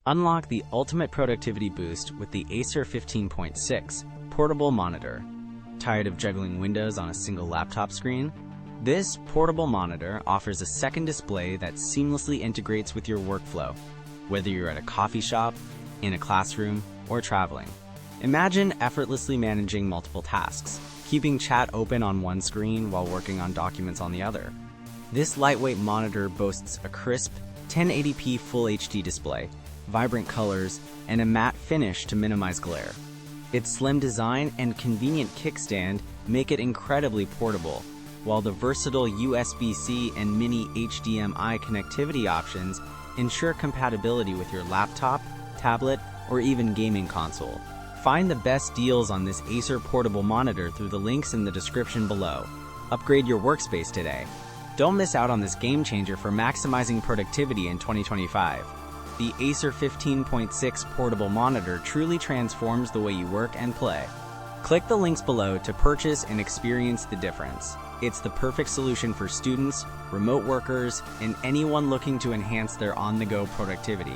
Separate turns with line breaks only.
Unlock the ultimate productivity boost with the Acer 15.6 portable monitor. Tired of juggling windows on a single laptop screen? This portable monitor offers a second display that seamlessly integrates with your workflow, whether you're at a coffee shop, in a classroom, or traveling. Imagine effortlessly managing multiple tasks, keeping chat open on one screen while working on documents on the other. This lightweight monitor boasts a crisp 1080p Full HD display, vibrant colors, and a matte finish to minimize glare. Its slim design and convenient kickstand make it incredibly portable, while the versatile USB-C and mini HDMI connectivity options ensure compatibility with your laptop, tablet, or even gaming console. Find the best deals on this Acer portable monitor through the links in the description below. Upgrade your workspace today. Don't miss out on this game changer for maximizing productivity in 2025. The Acer 15.6 portable monitor truly transforms the way you work and play. Click the links below to purchase and experience the difference. It's the perfect solution for students, remote workers, and anyone looking to enhance their on-the-go productivity.